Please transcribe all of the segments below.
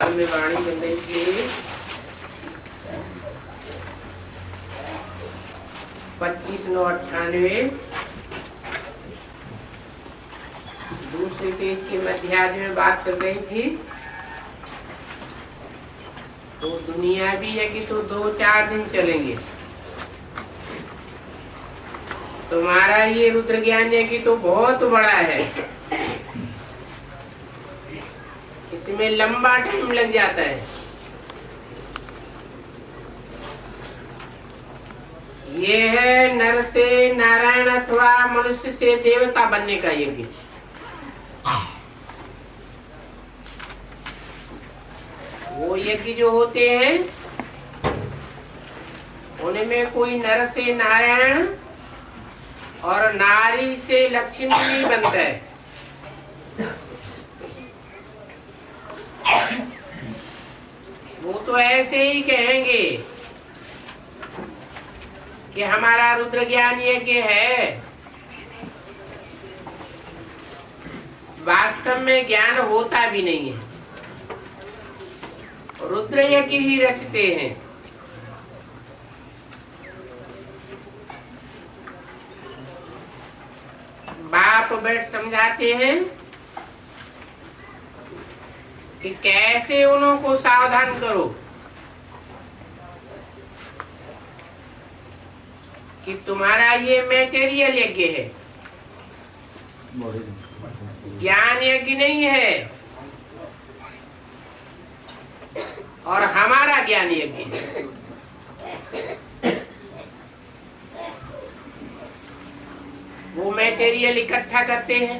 में वाणी बन रही थी 25/9/98 दूसरे पेज के मध्याज में बात चल रही थी। तो दुनिया भी है कि तो 2-4 दिन चलेंगे। तुम्हारा ये रुद्र ज्ञान है कि तो बहुत बड़ा है, इसमें लंबा टाइम लग जाता है। ये है नर से नारायण अथवा मनुष्य से देवता बनने का यज्ञ। वो यज्ञ जो होते हैं उनमें कोई नर से नारायण और नारी से लक्ष्मी नहीं बनता है। वो तो ऐसे ही कहेंगे कि हमारा रुद्र ज्ञान यज्ञ है, वास्तव में ज्ञान होता भी नहीं है। रुद्र यज्ञ ही रचते हैं। बाप बैठ समझाते हैं कि कैसे उनको सावधान करो कि तुम्हारा ये मैटेरियल यज्ञ है, ज्ञान यज्ञ नहीं है, और हमारा ज्ञान यज्ञ है। वो मैटेरियल इकट्ठा करते हैं,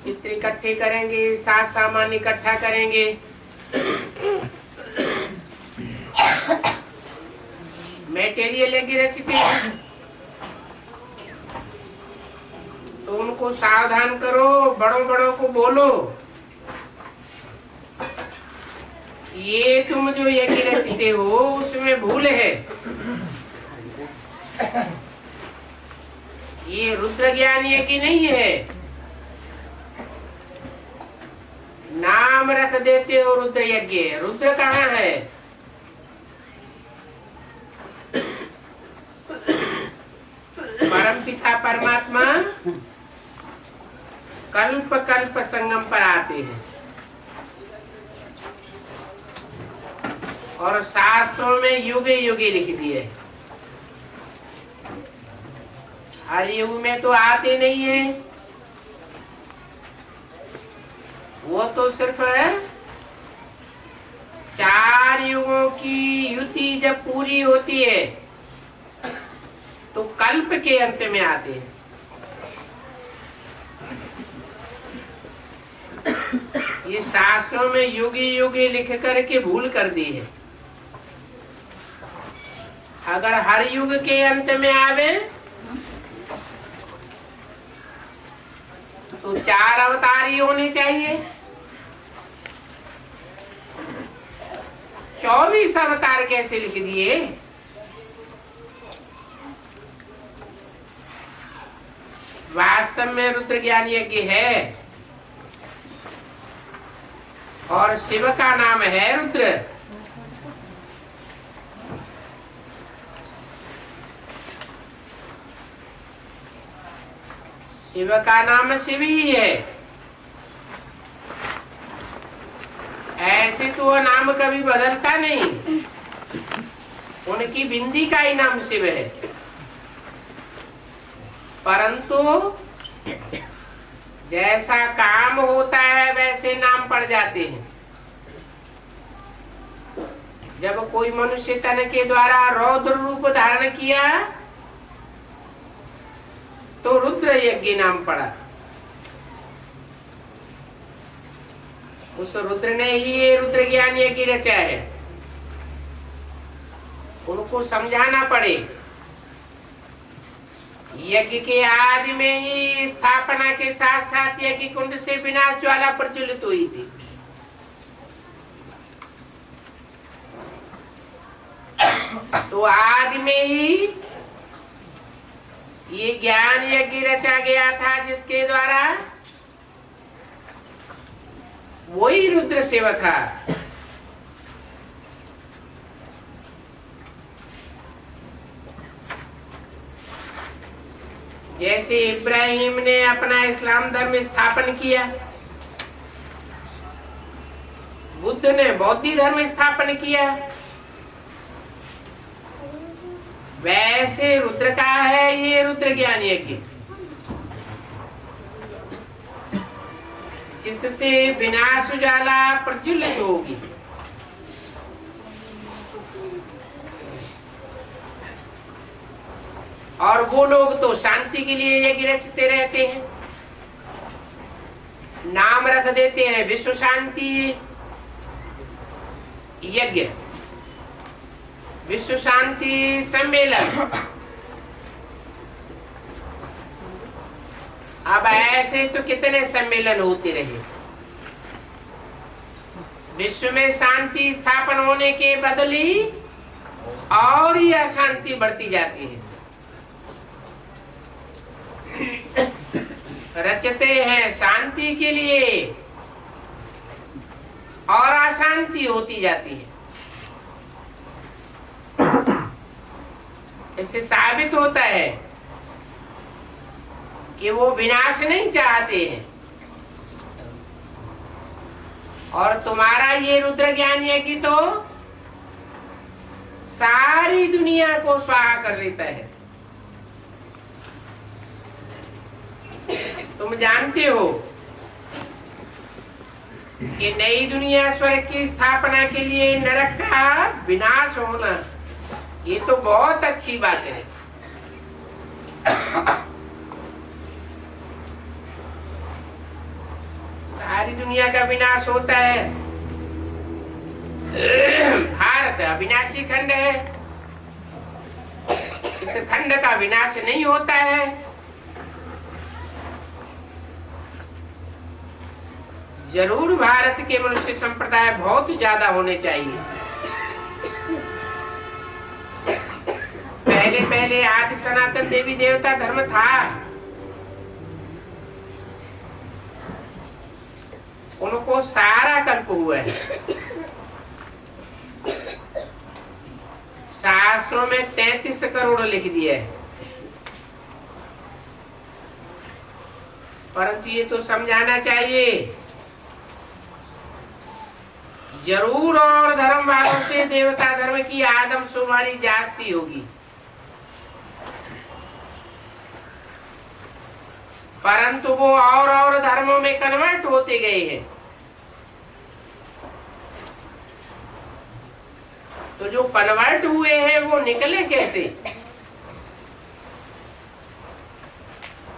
चित्र इकट्ठे करेंगे, साज सामान इकट्ठा करेंगे, मैटेरियल यज्ञ रचते हैं। तो उनको सावधान करो, बड़ों बड़ों को बोलो ये तुम जो यज्ञ रचते हो उसमें भूल है। ये रुद्र ज्ञान यज्ञ नहीं है। नाम रख देते हो रुद्र यज्ञ, रुद्र कहाँ है? परम पिता परमात्मा कल्प कल्प संगम पर आते हैं और शास्त्रों में युगे युगे लिख दिए। हर युग में तो आते नहीं है, वो तो सिर्फ 4 युगों की युति जब पूरी होती है तो कल्प के अंत में आते हैं। ये शास्त्रों में युगे युगे लिख करके भूल कर दी है। अगर हर युग के अंत में आवे तो 4 अवतार ही होने चाहिए। 24 अवतार कैसे लिख दिए? वास्तव में रुद्र ज्ञान यज्ञ है और शिव का नाम है रुद्र। शिव का नाम शिव ही है। ऐसे तो वह नाम कभी बदलता नहीं, उनकी बिंदी का ही नाम शिव है। परंतु जैसा काम होता है वैसे नाम पड़ जाते हैं। जब कोई मनुष्य तन के द्वारा रौद्र रूप धारण किया तो रुद्र यज्ञ नाम पड़ा। उस रुद्र ने ही ये रुद्र ज्ञान यज्ञ रचा है। उनको समझाना पड़े। यज्ञ के आदि में ही स्थापना के साथ साथ यज्ञ कुंड से विनाश ज्वाला प्रज्वलित हुई थी। तो आदि में ही ये ज्ञान यज्ञ रचा गया था, जिसके द्वारा वही रुद्र सेवा था। जैसे इब्राहिम ने अपना इस्लाम धर्म स्थापन किया, बुद्ध ने बौद्ध धर्म स्थापन किया, वैसे रुद्र का है ये रुद्र ज्ञान यज्ञ, जिससे विनाश उजाला प्रज्वलित होगी। और वो लोग तो शांति के लिए यज्ञ रचते रहते हैं, नाम रख देते हैं विश्व शांति यज्ञ, विश्व शांति सम्मेलन। अब ऐसे तो कितने सम्मेलन होते रहे, विश्व में शांति स्थापन होने के बदली और ही अशांति बढ़ती जाती है। रचते हैं शांति के लिए और अशांति होती जाती है। इससे साबित होता है कि वो विनाश नहीं चाहते हैं। और तुम्हारा ये रुद्र ज्ञान है कि तो सारी दुनिया को स्वाहा कर लेता है। तुम जानते हो कि नई दुनिया स्वर्ग की स्थापना के लिए नरक का विनाश होना, ये तो बहुत अच्छी बात है। सारी दुनिया का विनाश होता है। भारत अविनाशी खंड है, इस खंड का विनाश नहीं होता है। जरूर भारत के मनुष्य संप्रदाय बहुत ज्यादा होने चाहिए। पहले पहले आदि सनातन देवी देवता धर्म था, उनको सारा कल्प हुआ है। शास्त्रों में 33 करोड़ लिख दिया है, परंतु ये तो समझाना चाहिए जरूर और धर्म वालों से देवता धर्म की आदमशुमारी जास्ती होगी, परंतु वो और धर्मों में कन्वर्ट होते गए हैं। तो जो कन्वर्ट हुए हैं वो निकले कैसे?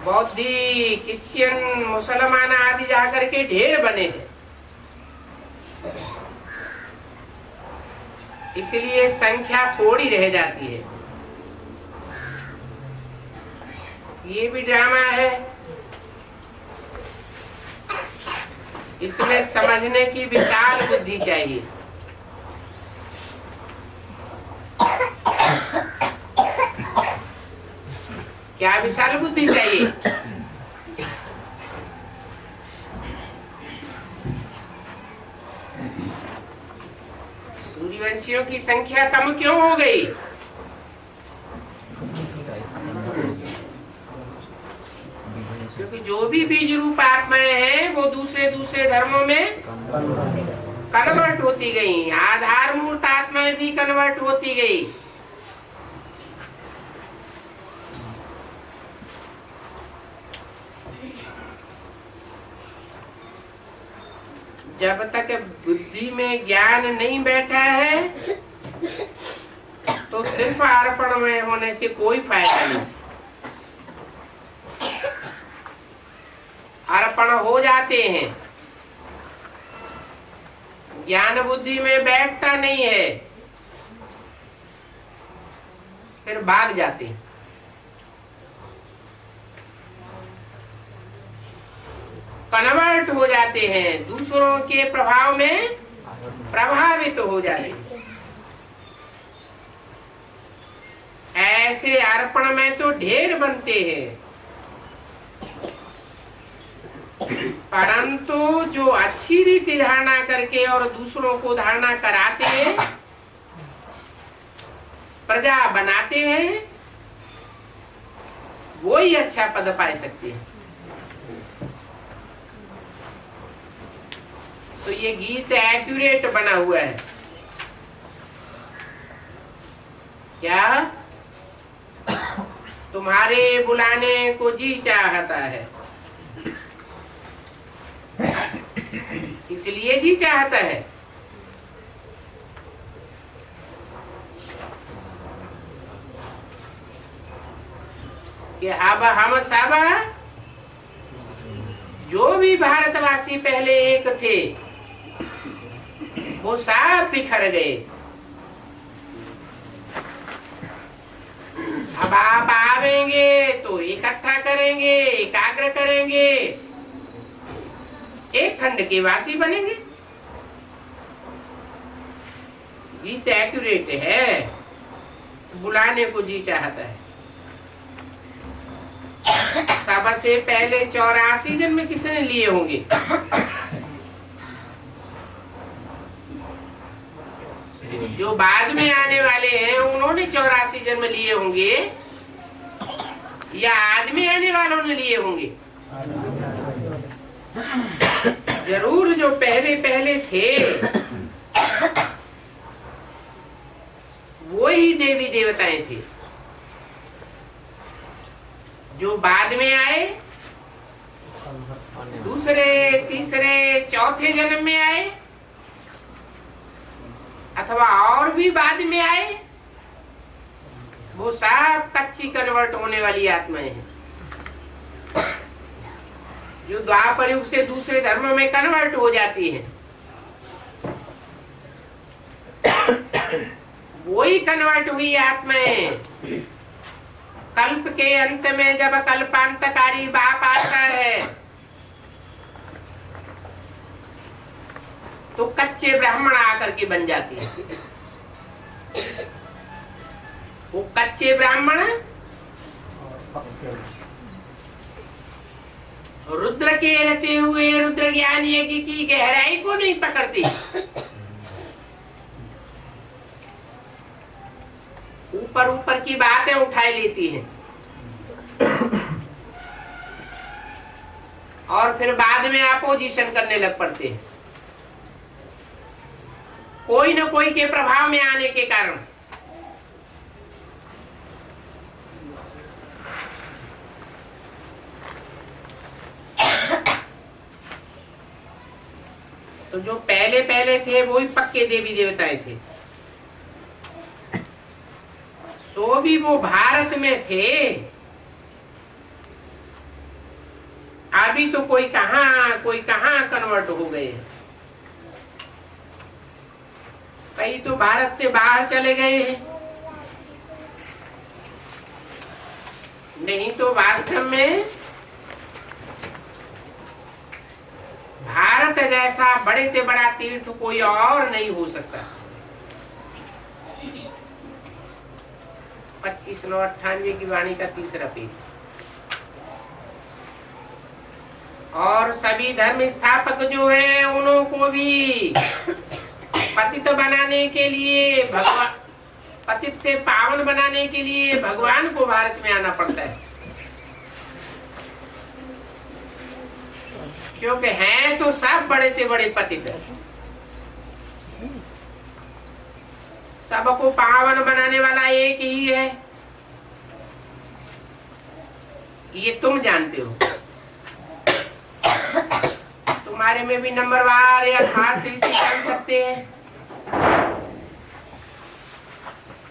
बौद्धी, क्रिश्चियन, मुसलमान आदि जाकर के ढेर बने हैं। इसलिए संख्या थोड़ी रह जाती है। ये भी ड्रामा है, इसमें समझने की विशाल बुद्धि चाहिए। क्या विशाल बुद्धि चाहिए? सूर्यवंशियों की संख्या कम क्यों हो गई? क्योंकि जो भी बीज रूप आत्माएं हैं वो दूसरे दूसरे धर्मों में कन्वर्ट होती गई। आधार मूर्त आत्माएं भी कन्वर्ट होती गई। जब तक बुद्धि में ज्ञान नहीं बैठा है तो सिर्फ अर्पण में होने से कोई फायदा नहीं। अर्पण हो जाते हैं, ज्ञान बुद्धि में बैठता नहीं है, फिर भाग जाते हैं। कन्वर्ट हो जाते हैं, दूसरों के प्रभाव में प्रभावित हो जाते हैं। ऐसे अर्पण में तो ढेर बनते हैं। परंतु जो अच्छी रीति धारणा करके और दूसरों को धारणा कराते हैं, प्रजा बनाते हैं, वो ही अच्छा पद पा सकते हैं। तो ये गीत एक्यूरेट बना हुआ है। क्या तुम्हारे बुलाने को जी चाहता है, इसलिए जी चाहता है कि अब हम सब जो भी भारतवासी पहले एक थे वो सब बिखर गए। अब आप आवेंगे तो इकट्ठा करेंगे, एकाग्र करेंगे, एक खंड के वासी बनेंगे। गीत एक्यूरेट है, बुलाने को जी चाहता है। सबसे पहले 84 जन्म किसने लिए होंगे? जो बाद में आने वाले हैं उन्होंने 84 जन्म लिए होंगे या आदमी आने वालों ने लिए होंगे? जरूर जो पहले पहले थे वो ही देवी देवताएं थे। जो बाद में आए, दूसरे तीसरे चौथे जन्म में आए अथवा और भी बाद में आए, वो सब कच्ची कन्वर्ट होने वाली आत्माएं हैं। जो द्वापर युग से दूसरे धर्मों में कन्वर्ट हो जाती हैं, वही कन्वर्ट हुई आत्माएं कल्प के अंत में जब कल्पांतकारी बाप आता है तो कच्चे ब्राह्मण आकर के बन जाती है। वो कच्चे ब्राह्मण रुद्र के रचे हुए रुद्र ज्ञान यज्ञ की गहराई को नहीं पकड़ती, ऊपर ऊपर की बातें उठाए लेती हैं और फिर बाद में अपोजिशन करने लग पड़ते हैं, कोई न कोई के प्रभाव में आने के कारण। तो जो पहले पहले थे वो ही पक्के देवी देवताएं थे, सो भी वो भारत में थे। अभी तो कोई कहां कन्वर्ट हो गए, कई तो भारत से बाहर चले गए हैं। नहीं तो वास्तव में भारत जैसा बड़े से बड़ा तीर्थ कोई और नहीं हो सकता। 25/9/98 की वाणी का तीसरा पेज। और सभी धर्म स्थापक जो है उनको भी पतित बनाने के लिए, भगवान पतित से पावन बनाने के लिए भगवान को भारत में आना पड़ता है, क्योंकि हैं तो सब बड़े से बड़े पतित है। सबको पावन बनाने वाला एक ही है, ये तुम जानते हो। तुम्हारे में भी नंबरवार या थार्थ रीति चल सकते हैं।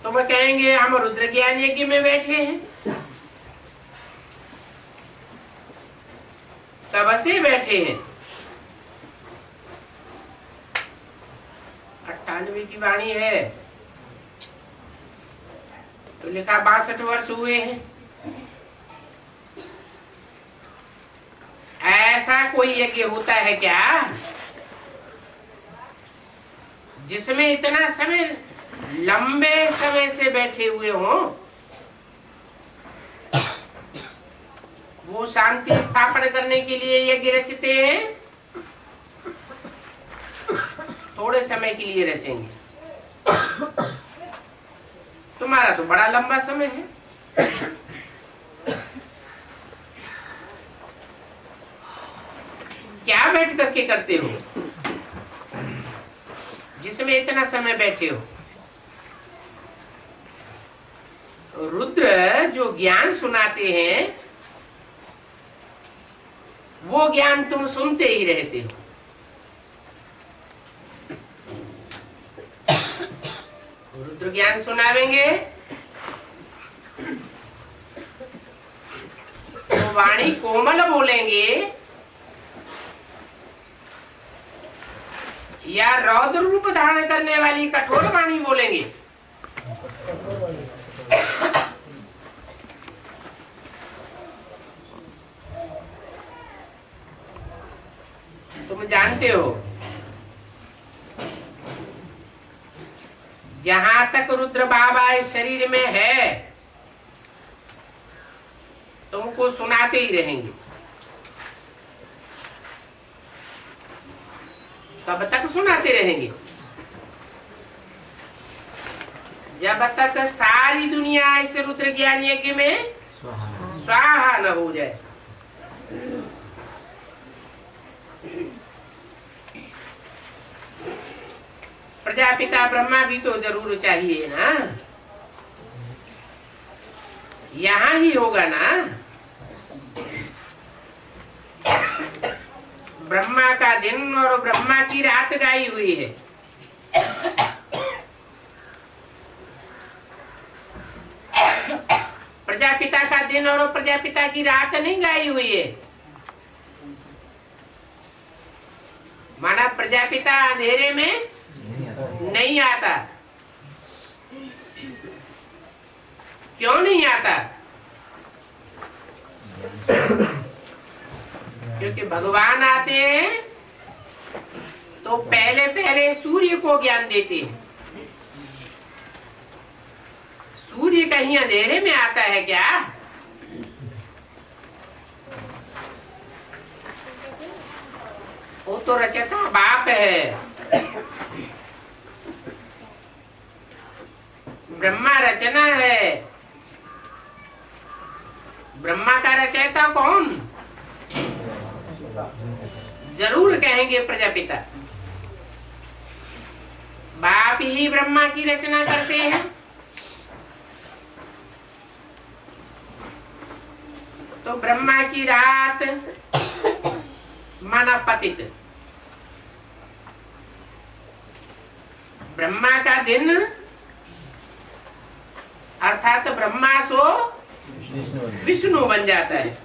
तुम कहेंगे हम रुद्र ज्ञान यज्ञ में बैठे हैं, तब से बैठे हैं। 98 की वाणी है तो लिखा 62 वर्ष हुए हैं। ऐसा कोई यज्ञ होता है क्या जिसमें इतना समय, लंबे समय से बैठे हुए हों? वो शांति स्थापन करने के लिए यज्ञ रचते हैं थोड़े समय के लिए रचेंगे। तुम्हारा तो बड़ा लंबा समय है। क्या बैठ करके करते हो जिसमें इतना समय बैठे हो? रुद्र जो ज्ञान सुनाते हैं वो ज्ञान तुम सुनते ही रहते हो। रुद्र ज्ञान सुनावेंगे तो वाणी कोमल बोलेंगे या रौद्र रूप धारण करने वाली कठोर वाणी बोलेंगे? तुम जानते हो जहां तक रुद्र बाबा इस शरीर में है तुमको सुनाते ही रहेंगे। कब तक सुनाते रहेंगे? जब तक सारी दुनिया इस रुद्र ज्ञान यज्ञ में स्वाहा न हो जाए। प्रजापिता ब्रह्मा भी तो जरूर चाहिए ना, यहां ही होगा ना। ब्रह्मा का दिन और ब्रह्मा की रात गाई हुई है। प्रजापिता का दिन और प्रजापिता की रात नहीं गाई हुई है। माना प्रजापिता अंधेरे में नहीं आता। क्यों नहीं आता? क्योंकि भगवान आते हैं तो पहले पहले सूर्य को ज्ञान देते हैं। सूर्य कहीं अंधेरे में आता है क्या? वो तो रचता बाप है। ब्रह्मा रचना है। ब्रह्मा का रचयिता कौन? जरूर कहेंगे प्रजापिता। बाप ही ब्रह्मा की रचना करते हैं। तो ब्रह्मा की रात माना पतित, ब्रह्मा का दिन अर्थात ब्रह्मा सो विष्णु बन जाता है।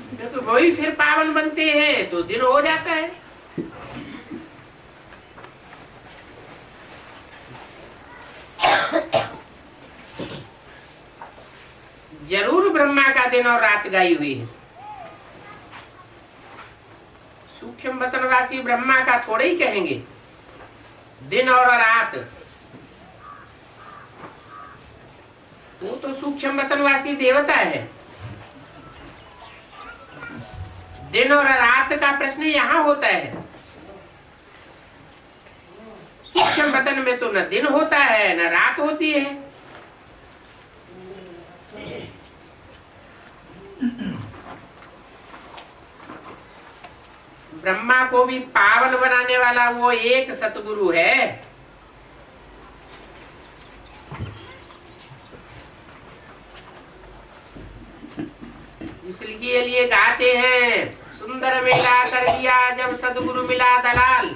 क्योंकि वही फिर पावन बनते हैं तो दिन हो जाता है। जरूर ब्रह्मा का दिन और रात गाई हुई है। सूक्ष्म वतनवासी ब्रह्मा का थोड़े ही कहेंगे दिन और रात। वो तो सूक्ष्म वतनवासी देवता है। दिन और रात का प्रश्न यहाँ होता है। सूक्ष्म वतन में तो न दिन होता है न रात होती है। ब्रह्मा को भी पावन बनाने वाला वो एक सतगुरु है। इसलिए लिए गाते हैं, सुंदर मेला कर दिया जब सतगुरु मिला दलाल।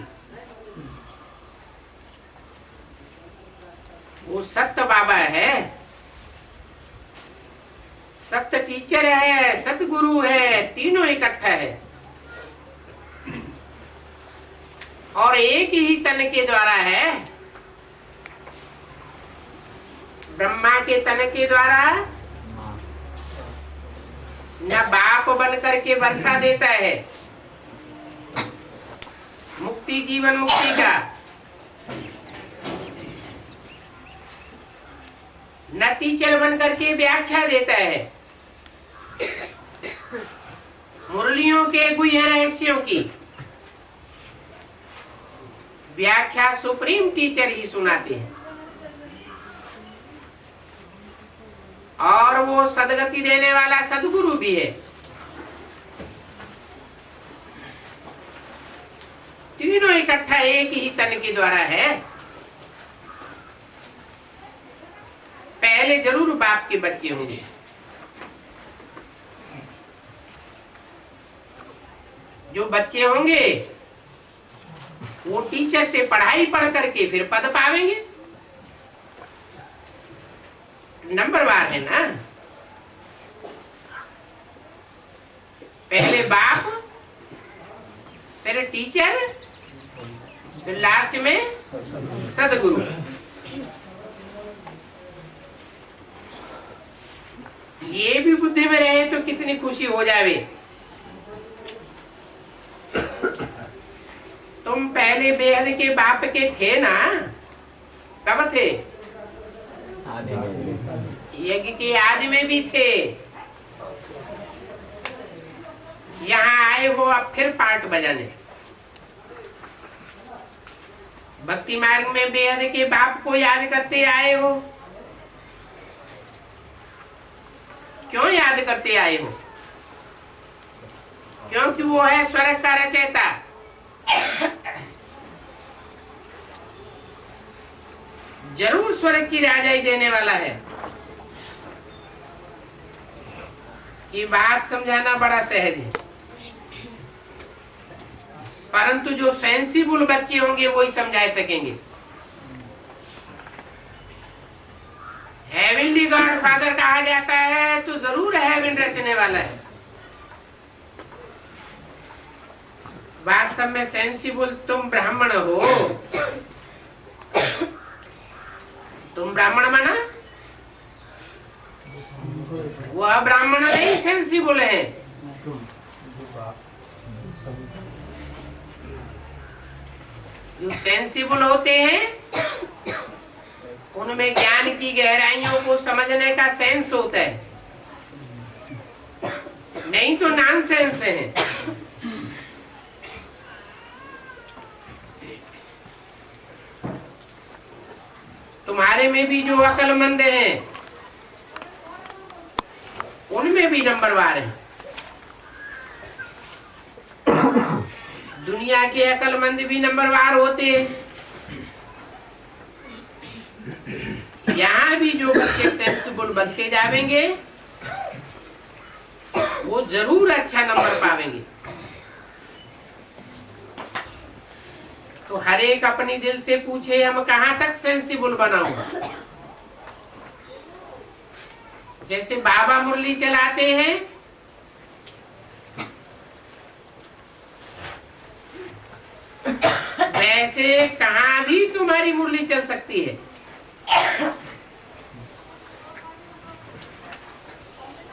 वो सत्य बाबा है, सत्य टीचर है, सतगुरु है, तीनों इकट्ठा है। और एक ही तन के द्वारा है। ब्रह्मा के तन के द्वारा न बाप बन करके वर्षा देता है मुक्ति, जीवन मुक्ति का, न टीचर बन करके व्याख्या देता है मुरलियों के गुह्य रहस्यों की। व्याख्या सुप्रीम टीचर ही सुनाते हैं, और वो सदगति देने वाला सदगुरु भी है। तीनों इकट्ठा एक ही तन के द्वारा है। पहले जरूर बाप के बच्चे होंगे, जो बच्चे होंगे वो टीचर से पढ़ाई पढ़ करके फिर पद पावेंगे। नंबरवार है ना, पहले बाप, फिर टीचर, फिर लास्ट में सदगुरु। ये भी बुद्धि में रहे तो कितनी खुशी हो जावे। तुम पहले बेहद के बाप के थे ना, कब थे? यज्ञ के आदि में भी थे। यहाँ आए हो अब फिर पार्ट बजाने। भक्ति मार्ग में बेहद के बाप को याद करते आए हो। क्यों याद करते आए हो? क्योंकि वो है स्वर्ग का रचयिता। जरूर स्वर्ग की राजाई देने वाला है। ये बात समझाना बड़ा सहज है, परंतु जो सेंसिबल बच्चे होंगे वो ही समझा सकेंगे। हेवनली गॉड फादर कहा जाता है तो जरूर हेवन रचने वाला है। वास्तव में सेंसिबल तुम ब्राह्मण हो। तुम ब्राह्मण माना, वह ब्राह्मण नहीं सेंसिबल है। जो सेंसिबल होते हैं उनमें ज्ञान की गहराइयों को समझने का सेंस होता है, नहीं तो नॉनसेंस है। तुम्हारे में भी जो अक्लमंद हैं उनमें भी नंबरवार है। दुनिया के अक्लमंद भी नंबरवार होते हैं। यहाँ भी जो बच्चे सेंसिबल बनते जाएंगे वो जरूर अच्छा नंबर पावेंगे। तो हर एक अपनी दिल से पूछे हम कहाँ तक सेंसिबल बनाऊं। जैसे बाबा मुरली चलाते हैं, वैसे कहाँ भी तुम्हारी मुरली चल सकती है।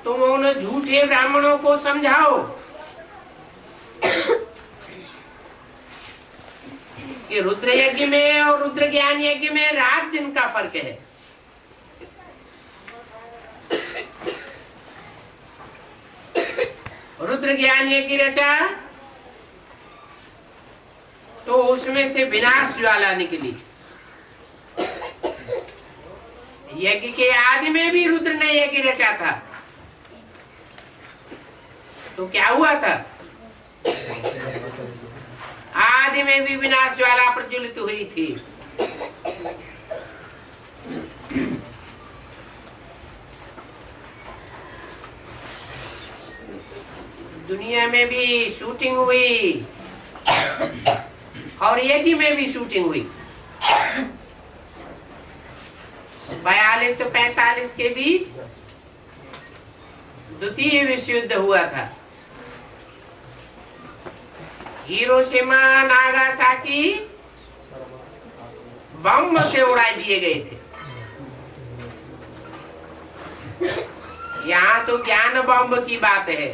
तुम उन झूठे ब्राह्मणों को समझाओ कि रुद्र यज्ञ में और रुद्र ज्ञान यज्ञ में रात दिन का फर्क है। रुद्र ज्ञान यज्ञ रचा तो उसमें से विनाश ज्वाला निकली। यज्ञ के आदि में भी रुद्र ने यज्ञ रचा था, तो क्या हुआ था? आदि में भी विनाश ज्वाला प्रज्वलित हुई थी। दुनिया में भी शूटिंग हुई और यज्ञ में भी शूटिंग हुई। 42 से 45 के बीच द्वितीय विश्व युद्ध हुआ था। हिरोशिमा नागासाकी बम से उड़ा दिए गए थे। यहाँ तो ज्ञान बम की बात है।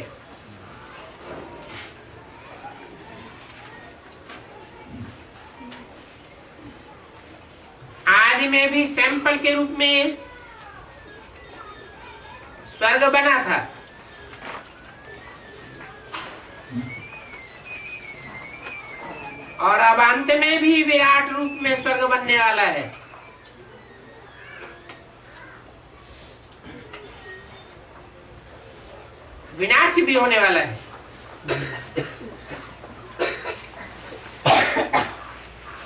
आदि में भी सैंपल के रूप में स्वर्ग बना था। और अब अंत में भी विराट रूप में स्वर्ग बनने वाला है। विनाश भी होने वाला है।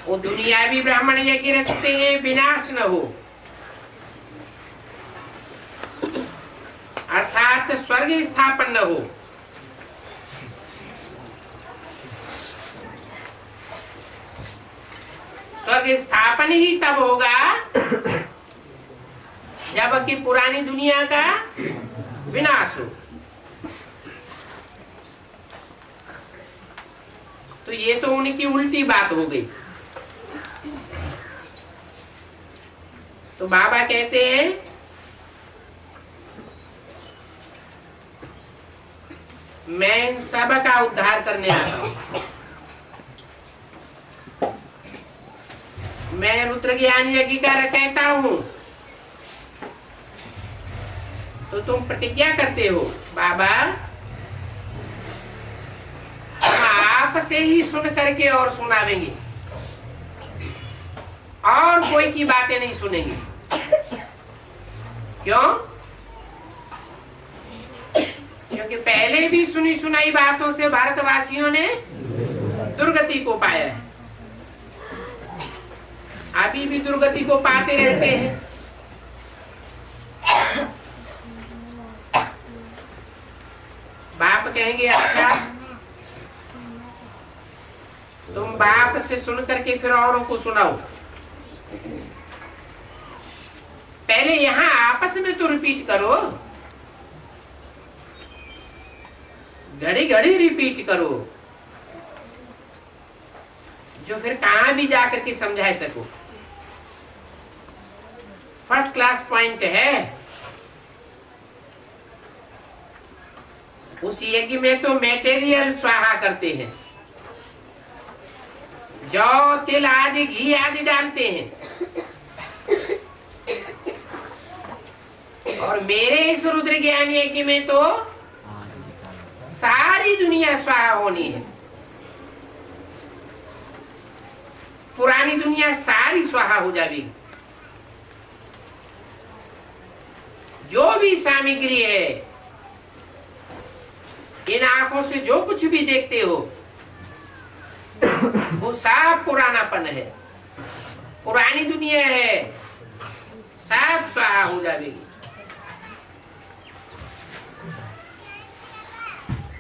वो दुनियावी ब्राह्मण यज्ञ रखते हैं विनाश न हो, अर्थात स्वर्ग स्थापन न हो। स्वर्ग स्थापन ही तब होगा जबकि पुरानी दुनिया का विनाश हो। तो ये तो उनकी उल्टी बात हो गई। तो बाबा कहते हैं मैं इन सब का उद्धार करने आता हूं। मैं रुद्र ज्ञान यज्ञ का रचयिता हूं। तो तुम प्रतिज्ञा करते हो बाबा हम आप से ही सुन करके और सुनावेंगे और कोई की बातें नहीं सुनेंगे। क्यों? क्योंकि पहले भी सुनी सुनाई बातों से भारतवासियों ने दुर्गति को पाया है, अभी भी दुर्गति को पाते रहते हैं। बाप कहेंगे अच्छा तुम बाप से सुन करके फिर औरों को सुनाओ। पहले यहां आपस में तो रिपीट करो, घड़ी घड़ी रिपीट करो, जो फिर कहां भी जाकर के समझा सको। फर्स्ट क्लास पॉइंट है। उस यज्ञ में तो मेटेरियल स्वाहा करते हैं, जौ तिल आदि घी आदि डालते हैं, और मेरे इस रुद्र ज्ञान यज्ञ में तो सारी दुनिया स्वाहा होनी है। पुरानी दुनिया सारी स्वाहा हो जाएगी। जो भी सामग्री है, इन आंखों से जो कुछ भी देखते हो वो सब पुरानापन है, पुरानी दुनिया है, सब स्वाहा हो जाएगी।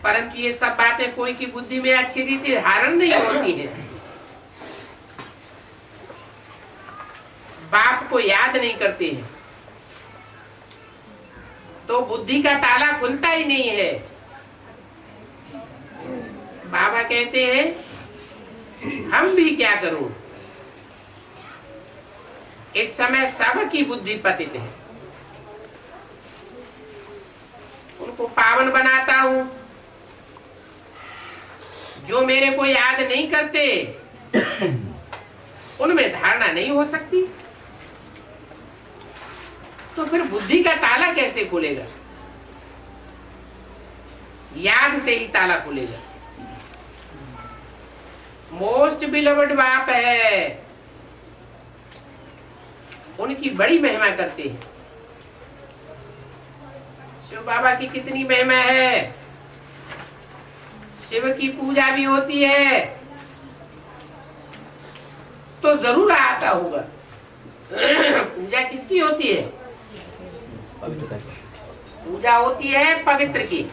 परंतु ये सब बातें कोई की बुद्धि में अच्छी रीति धारण नहीं होती है, बाप को याद नहीं करते हैं, तो बुद्धि का ताला खुलता ही नहीं है। बाबा कहते हैं हम भी क्या करूं, इस समय सबकी बुद्धि पतित है, उनको पावन बनाता हूं। जो मेरे को याद नहीं करते उनमें धारणा नहीं हो सकती, तो फिर बुद्धि का ताला कैसे खुलेगा? याद से ही ताला खुलेगा। मोस्ट बिलवड बाप है, उनकी बड़ी महिमा करते हैं। शिव बाबा की कितनी महिमा है, शिव की पूजा भी होती है तो जरूर आता होगा। पूजा किसकी होती है? पूजा होती है पवित्र की।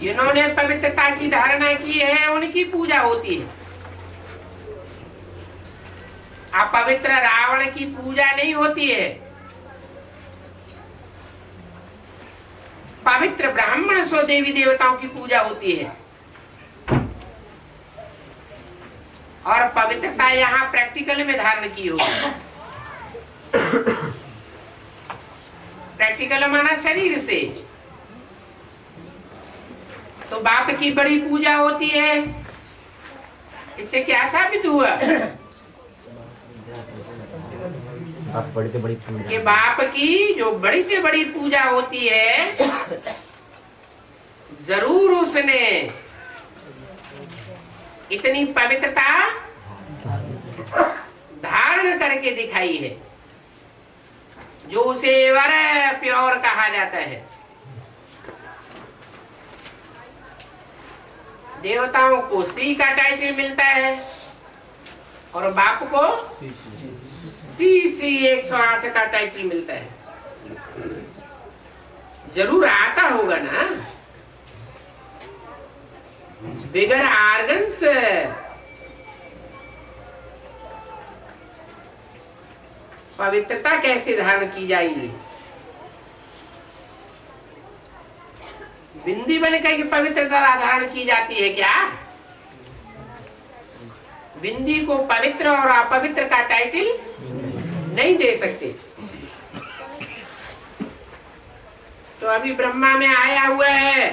जिन्होंने पवित्रता की धारणा की है उनकी पूजा होती है। अपवित्र रावण की पूजा नहीं होती है, पवित्र ब्राह्मण सो देवी देवताओं की पूजा होती है। और पवित्रता यहाँ प्रैक्टिकल में धारण की होगी। प्रैक्टिकल माना शरीर से। तो बाप की बड़ी पूजा होती है। इससे क्या साबित हुआ? बड़ी से बड़ी पूजा, कि बाप की जो बड़ी से बड़ी पूजा होती है, जरूर उसने इतनी पवित्रता धारण करके दिखाई है, जो उसे वर प्योर कहा जाता है। देवताओं को श्री का टाइटल मिलता है और बाप को श्री 108 का टाइटल मिलता है। जरूर आता होगा ना, बिगर आर्गन्स पवित्रता कैसे धारण की जाएगी? बिंदी बनकर की पवित्रता धारण की जाती है क्या? बिंदी को पवित्र और अपवित्र का टाइटल नहीं दे सकते। तो अभी ब्रह्मा में आया हुआ है,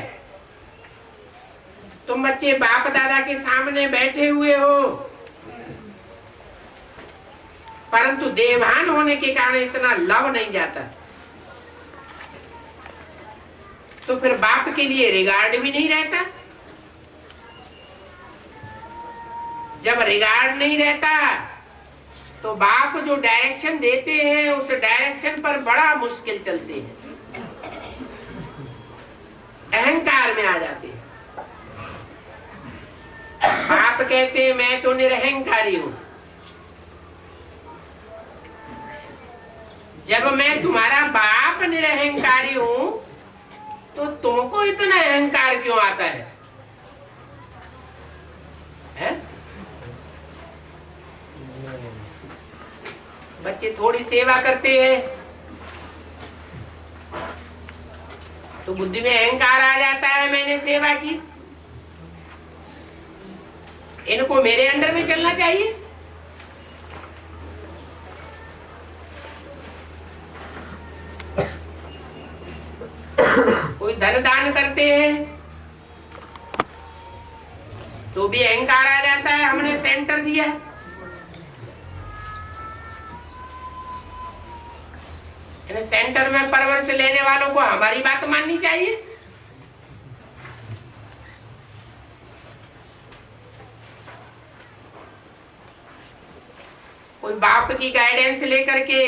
तुम बच्चे बाप दादा के सामने बैठे हुए हो, परंतु देवभान होने के कारण इतना लव नहीं जाता, तो फिर बाप के लिए रिगार्ड भी नहीं रहता। जब रिगार्ड नहीं रहता तो बाप जो डायरेक्शन देते हैं उस डायरेक्शन पर बड़ा मुश्किल चलते हैं, अहंकार में आ जाते हैं। बाप कहते हैं मैं तो निरहंकारी हूं। जब मैं तुम्हारा बाप निरहंकारी हूं तो तुमको इतना अहंकार क्यों आता है? बच्चे थोड़ी सेवा करते हैं तो बुद्धि में अहंकार आ जाता है, मैंने सेवा की, इनको मेरे अंडर में चलना चाहिए। कोई धन दान करते हैं तो भी अहंकार आ जाता है, हमने सेंटर दिया। सेंटर में परवरिश लेने वालों को हमारी बात माननी चाहिए। कोई बाप की गाइडेंस लेकर के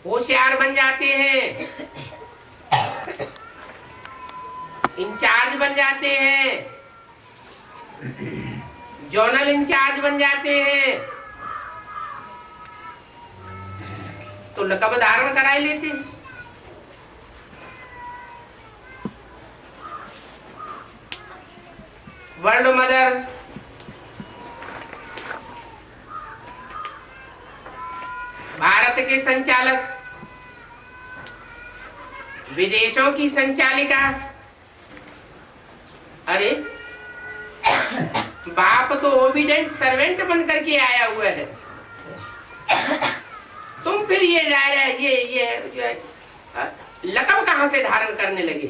होशियार बन जाते हैं, इंचार्ज बन जाते हैं, जोनल इंचार्ज बन जाते हैं, तो लकब धारण कराए लेते हैं। वर्ल्ड मदर, भारत के संचालक, विदेशों की संचालिका, अरे बाप तो ओबीडेंट सर्वेंट बन करके आया हुआ है, तुम फिर ये लकब कहां से धारण करने लगे?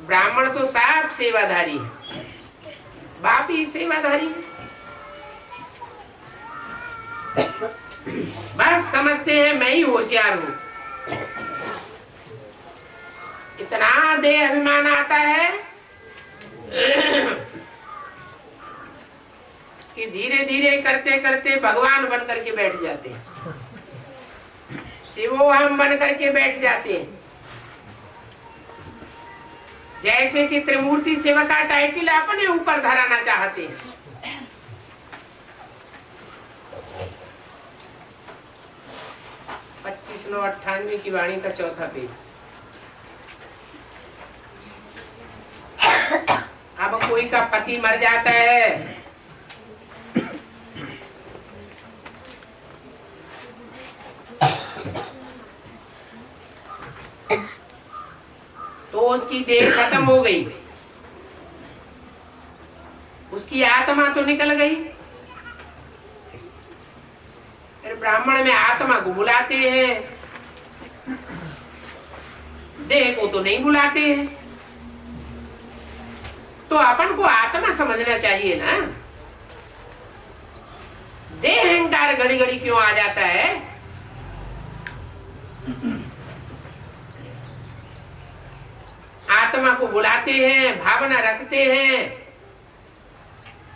ब्राह्मण तो साफ सेवाधारी है, बाप ही सेवाधारी है। बस समझते हैं मैं ही होशियार हूं, इतना देह अभिमान आता है कि धीरे धीरे करते करते भगवान बन करके बैठ जाते हैं, शिवोहम बन करके बैठ जाते हैं। जैसे कि त्रिमूर्ति शिव का टाइटल अपने ऊपर धराना चाहते हैं। पच्चीस 998 की वाणी का चौथा पेज। अब कोई का पति मर जाता है तो उसकी देह खत्म हो गई, उसकी आत्मा तो निकल गई। फिर ब्राह्मण में आत्मा को बुलाते हैं, देह को तो नहीं बुलाते हैं। तो अपन को आत्मा समझना चाहिए ना। देह अहंकार घड़ी घड़ी क्यों आ जाता है? आत्मा को बुलाते हैं, भावना रखते हैं,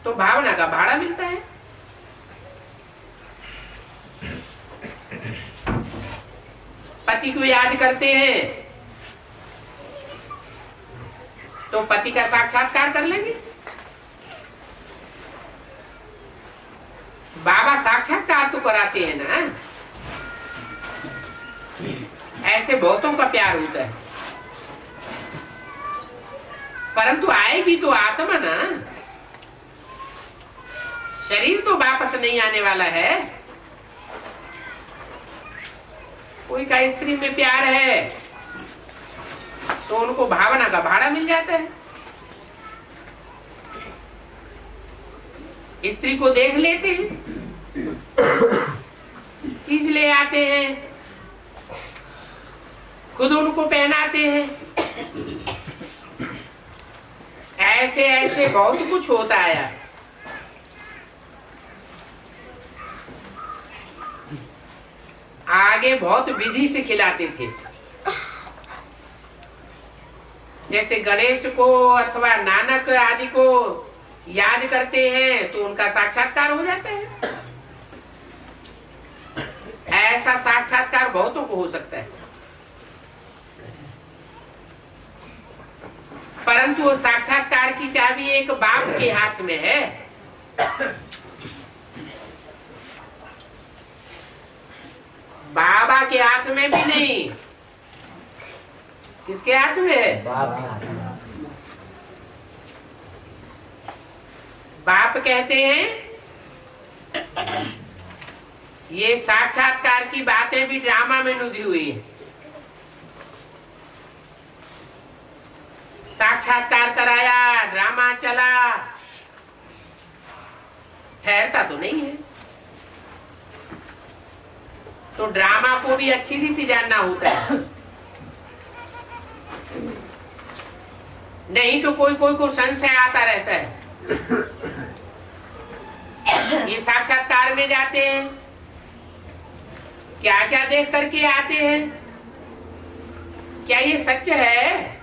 तो भावना का भाड़ा मिलता है। पति को याद करते हैं तो पति का साक्षात्कार कर लेंगे। बाबा साक्षात्कार तो कराते हैं ना, ऐसे बहुतों का प्यार होता है। परंतु आएगी तो आत्मा ना, शरीर तो वापस नहीं आने वाला है। कोई का स्त्री में प्यार है तो उनको भावना का भाड़ा मिल जाता है। स्त्री को देख लेते हैं, चीज ले आते हैं, खुद उनको पहनाते हैं। ऐसे ऐसे बहुत कुछ होता है। आगे बहुत विधि से खिलाते थे, जैसे गणेश को अथवा नानक आदि को याद करते हैं तो उनका साक्षात्कार हो जाता है। ऐसा साक्षात्कार बहुतों को हो सकता है, परंतु वो साक्षात्कार की चाबी एक बाप के हाथ में है। बाबा के हाथ में भी नहीं। किसके हाथ में है? बाप कहते हैं ये साक्षात्कार की बातें भी ड्रामा में नुदी हुई है। साक्षात्कार कराया, ड्रामा चला, ठहरता तो नहीं है। तो ड्रामा को भी अच्छी रीति जानना होता है, नहीं तो कोई कोई को संशय आता रहता है। ये साक्षात्कार में जाते हैं, क्या क्या देख करके आते हैं, क्या ये सच है?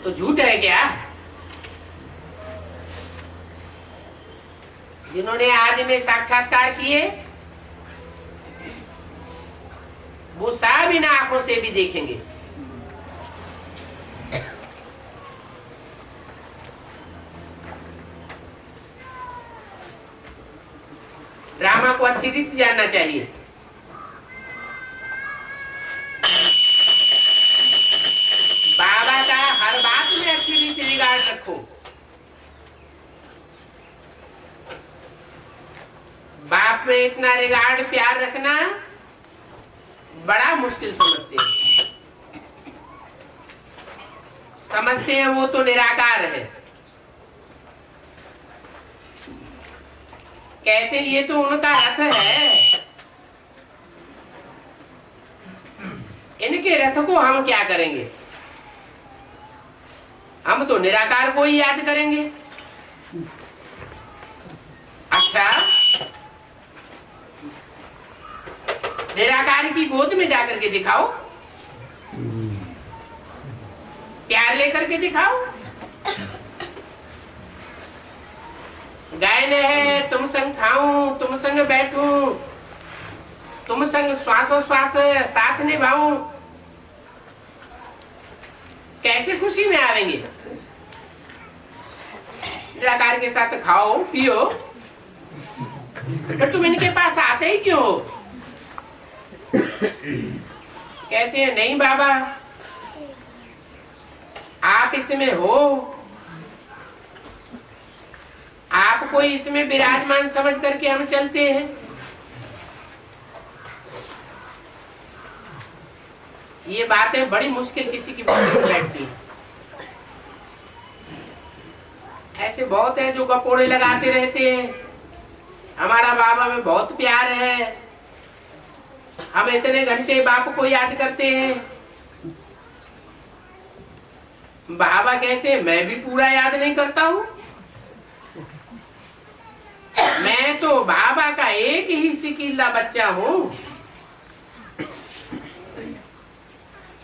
तो झूठ है क्या? जिन्होंने आज में साक्षात्कार किए वो सब इन आंखों से भी देखेंगे। ड्रामा को अच्छी रीति जानना चाहिए। बाबा का हर बात में अच्छी रीति रिगार्ड रखो। बाप में इतना रिगार्ड प्यार रखना बड़ा मुश्किल समझते हैं वो तो निराकार है। कहते ये तो उनका रथ है, इनके रथ को हम क्या करेंगे? हम तो निराकार को ही याद करेंगे। अच्छा, निराकार की गोद में जाकर के दिखाओ, प्यार लेकर के दिखाओ। गायन है, तुम संग खाऊं, तुम संग बैठूं, तुम संग श्वासों श्वास साथ निभाऊं, कैसे खुशी में आवेंगे? निराकार के साथ खाओ पियो, पर तुम इनके पास आते ही क्यों हो? कहते हैं नहीं बाबा, आप इसमें हो, आपको इसमें विराजमान समझ करके हम चलते हैं। ये बातें बड़ी मुश्किल किसी की बुद्धि में बैठती है। ऐसे बहुत हैं जो गपोड़े लगाते रहते हैं, हमारा बाबा में बहुत प्यार है, हम इतने घंटे बाप को याद करते हैं। बाबा कहते हैं मैं भी पूरा याद नहीं करता हूं, मैं तो बाबा का एक ही सिकीला बच्चा हूं।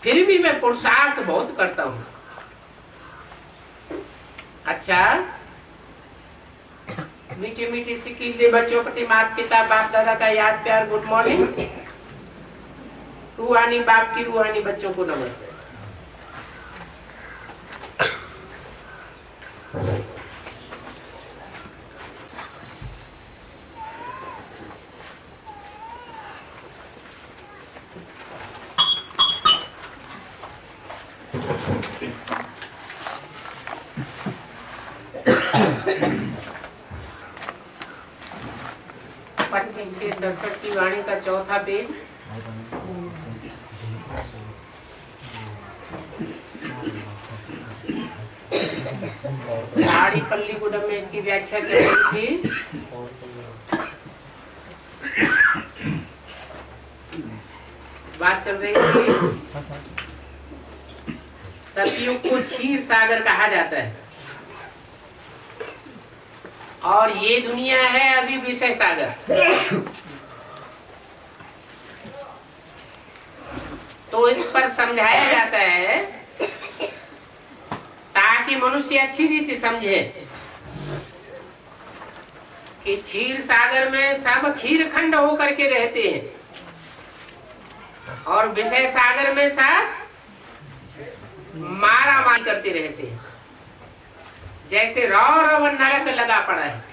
फिर भी मैं पुरुषार्थ बहुत करता हूं। अच्छा, मीठी मीठी सी कीजिए बच्चों प्रति माता पिता बाप दादा का याद प्यार, गुड मॉर्निंग। रूहानी बाप की रूहानी बच्चों को नमस्ते। पच्चीस से 67 की वाणी का चौथा पेज। आड़ी पल्ली गुडम में इसकी व्याख्या चल रही थी। बात चल रही थी, सतयुग को क्षीर सागर कहा जाता है और ये दुनिया है अभी विषय सागर। तो इस पर समझाया जाता है ताकि मनुष्य अच्छी रीति समझे कि क्षीर सागर में सब खीर खंड होकर के रहते हैं और विषय सागर में सब मारा मारी करते रहते हैं। जैसे रव नरक लगा पड़ा है,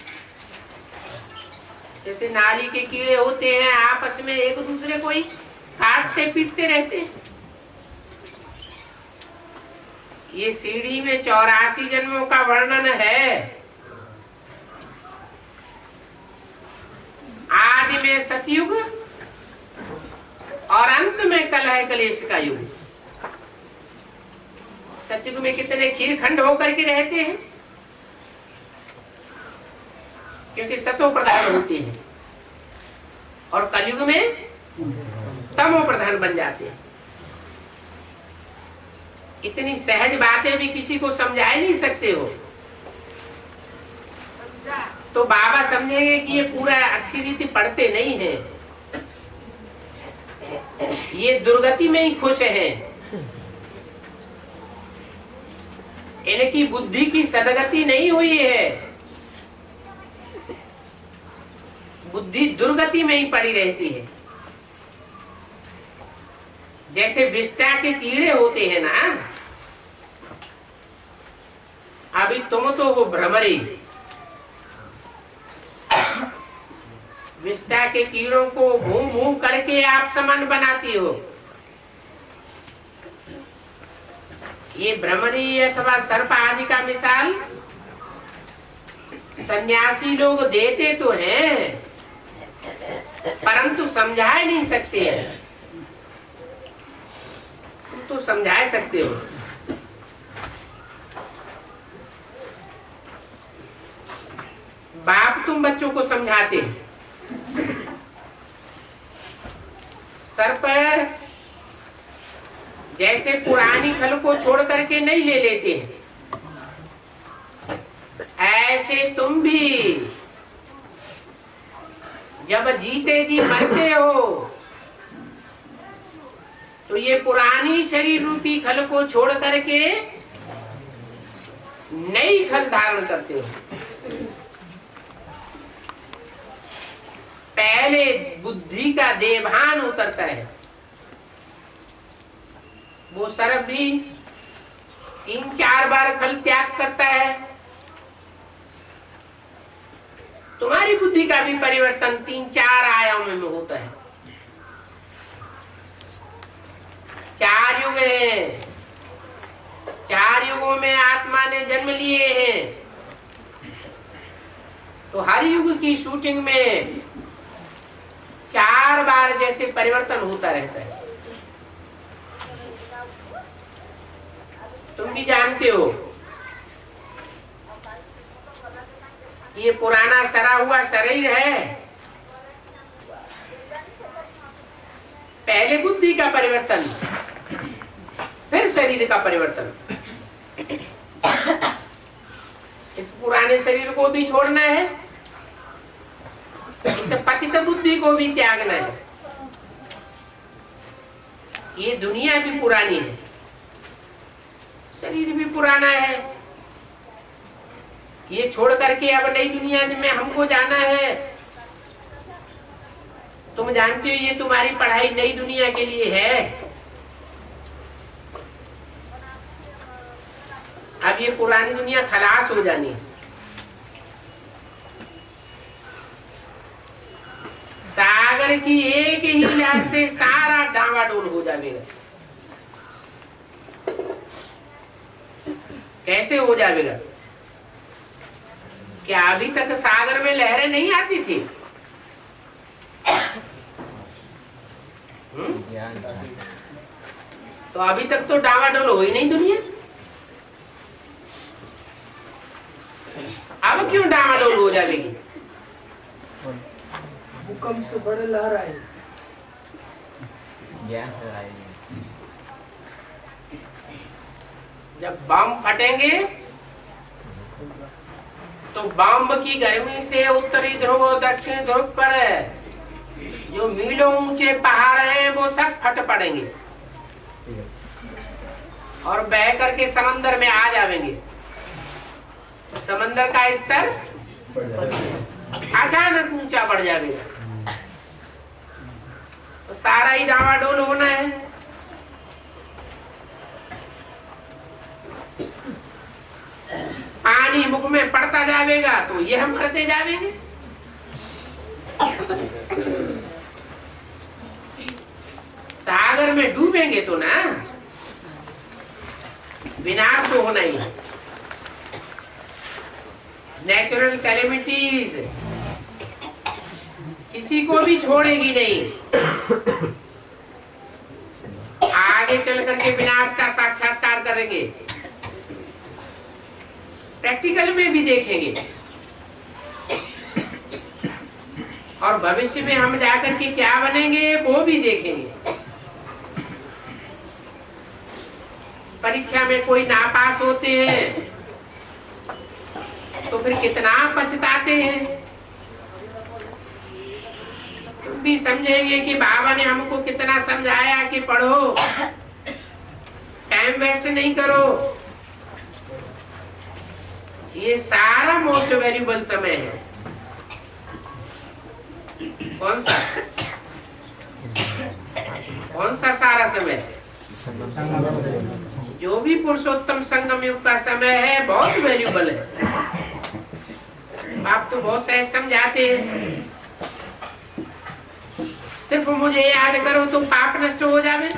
जैसे नाली के कीड़े होते हैं आपस में एक दूसरे को ही काटते पीटते रहते हैं। ये सीढ़ी में 84 जन्मों का वर्णन है। आदि में सतयुग और अंत में कलह कलेश का युग। सतयुग में कितने खीर खंड होकर के रहते हैं क्योंकि सतो प्रधान होते हैं और कलयुग में तमो प्रधान बन जाते हैं। इतनी सहज बातें भी किसी को समझा ही नहीं सकते हो तो बाबा समझेंगे कि ये पूरा अच्छी रीति पढ़ते नहीं है, ये दुर्गति में ही खुश है, इनकी बुद्धि की सदगति नहीं हुई है, बुद्धि दुर्गति में ही पड़ी रहती है। जैसे विष्टा के कीड़े होते हैं ना, अभी तुम तो वो भ्रमरी, विष्टा के कीड़ों को घूम घूम करके आप समान बनाती हो। ये भ्रमरी अथवा सर्प आदि का मिसाल सन्यासी लोग देते तो हैं परंतु समझा नहीं सकते हैं। तुम तो समझा सकते हो। बाप तुम बच्चों को समझाते, सर्प जैसे पुरानी खल को छोड़ करके नहीं ले लेते हैं, ऐसे तुम भी जब जीते जी मरते हो तो ये पुरानी शरीर रूपी खल को छोड़ करके नई खल धारण करते हो। पहले बुद्धि का देभान उतरता है। वो सर्प भी 3-4 बार खल त्याग करता है। तुम्हारी बुद्धि का भी परिवर्तन 3-4 आयामों में होता है। 4 युग हैं, 4 युगों में आत्मा ने जन्म लिए हैं। तो हर युग की शूटिंग में 4 बार जैसे परिवर्तन होता रहता है। तुम भी जानते हो ये पुराना सड़ा हुआ शरीर है। पहले बुद्धि का परिवर्तन, फिर शरीर का परिवर्तन। इस पुराने शरीर को भी छोड़ना है, इस पतित बुद्धि को भी त्यागना है। ये दुनिया भी पुरानी है, शरीर भी पुराना है। ये छोड़ करके अब नई दुनिया में हमको जाना है। तुम जानते हो ये तुम्हारी पढ़ाई नई दुनिया के लिए है। अब ये पुरानी दुनिया खलास हो जानी है। सागर की एक ही लहर से सारा डावाडोल हो जाएगा। कैसे हो जाएगा? क्या अभी तक सागर में लहरें नहीं आती थी? तो अभी तक तो डावाडोल हो ही नहीं दुनिया। अब क्यों डावाडोल हो जाएगी? भूकंप से बड़े लहर आए। जब बम फटेंगे तो बम की गर्मी से उत्तरी ध्रुव और दक्षिणी ध्रुव पर जो मीलों ऊंचे पहाड़ हैं वो सब फट पड़ेंगे और बह करके समंदर में आ जाएंगे। समंदर का स्तर अचानक ऊंचा बढ़ जाएगा तो सारा ही डावाडोल होना है। पानी मुख में पड़ता जाएगा तो यह मरते जाएंगे। सागर में डूबेंगे तो ना, विनाश तो होना ही है। नेचुरल कैलेमिटीज किसी को भी छोड़ेगी नहीं। आगे चल करके विनाश का साक्षात्कार करेंगे, प्रैक्टिकल में भी देखेंगे और भविष्य में हम जाकर के क्या बनेंगे वो भी देखेंगे। परीक्षा में कोई नापास होते हैं तो फिर कितना पछताते हैं। तुम भी समझेंगे कि बाबा ने हमको कितना समझाया कि पढ़ो, टाइम वेस्ट नहीं करो। ये सारा मोस्ट वैल्यूबल समय है। कौन सा? कौन सा सारा समय? जो भी पुरुषोत्तम संगम युग का समय है बहुत वैल्यूबल है। आप तो बहुत सहज समझाते हैं, सिर्फ मुझे याद करो तो पाप नष्ट हो जावे,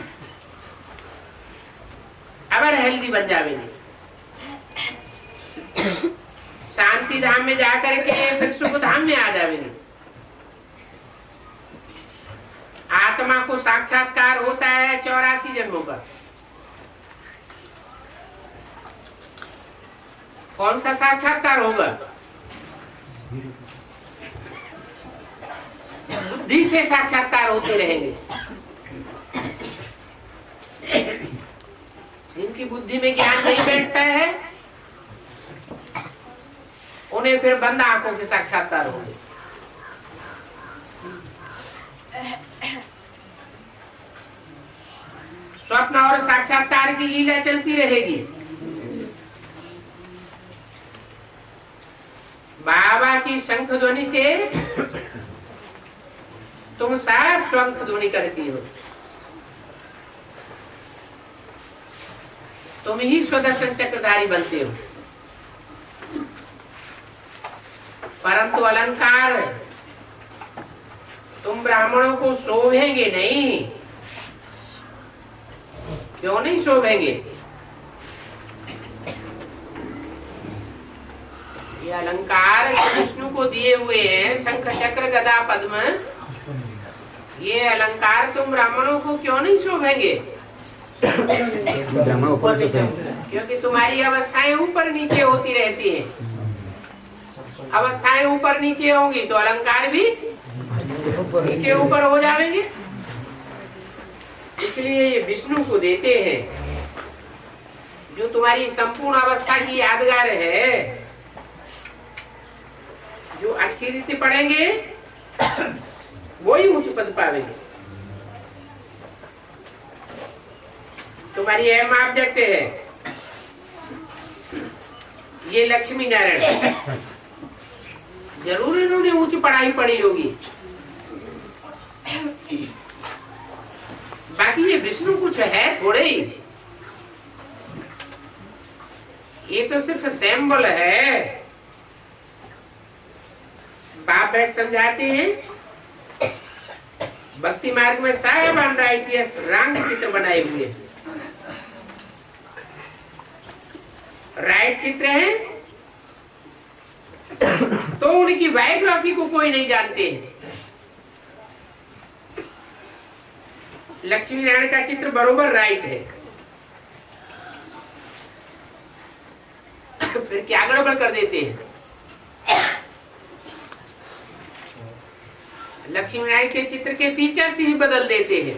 अगर हेल्दी बन जावेंगे। शांति धाम में जाकर के फिर सुख धाम में आ जावेंगे। आत्मा को साक्षात्कार होता है 84 जन्मों का। कौन सा साक्षात्कार होगा? बुद्धि से साक्षात्कार होते रहेंगे। जिनकी बुद्धि में ज्ञान नहीं बैठता है उन्हें फिर बंद आंखों के साक्षात्कार होंगे। स्वप्न और साक्षात्कार की लीला चलती रहेगी। बाबा की शंख ध्वनि से तुम सब शंख ध्वनि करती हो। तुम ही स्वदर्शन चक्रधारी बनते हो। परंतु अलंकार तुम ब्राह्मणों को शोभेंगे नहीं। क्यों नहीं शोभेंगे? ये अलंकार विष्णु को दिए हुए हैं, शंख चक्र गदा पद्म। ये अलंकार तुम ब्राह्मणों को क्यों नहीं शोभेंगे? ब्राह्मण ऊपर नीचे, क्योंकि तुम्हारी अवस्थाएं ऊपर नीचे होती रहती हैं। अवस्थाएं ऊपर नीचे होंगी तो अलंकार भी नीचे ऊपर हो जाएंगे। इसलिए ये विष्णु को देते हैं। जो तुम्हारी संपूर्ण अवस्था की यादगार है, जो अच्छी रीति पढ़ेंगे वो ही उच्च पद पावेंगे। तुम्हारी अहम ऑब्जेक्ट है। ये लक्ष्मी नारायण, जरूर इन्होंने उच्च पढ़ाई पढ़ी होगी। बाकी ये विष्णु कुछ है थोड़े ही, ये तो सिर्फ सैम्बल है। बाप बैठ समझाते हैं भक्ति मार्ग में साहेबान राइटियस रंग चित्र बनाए हुए, राइट चित्र है, तो उनकी बायोग्राफी को कोई नहीं जानते हैं। लक्ष्मी नारायण का चित्र बरोबर राइट है, फिर क्या गड़बड़ कर देते हैं। लक्ष्मी नारायण के चित्र के फीचर्स ही बदल देते हैं।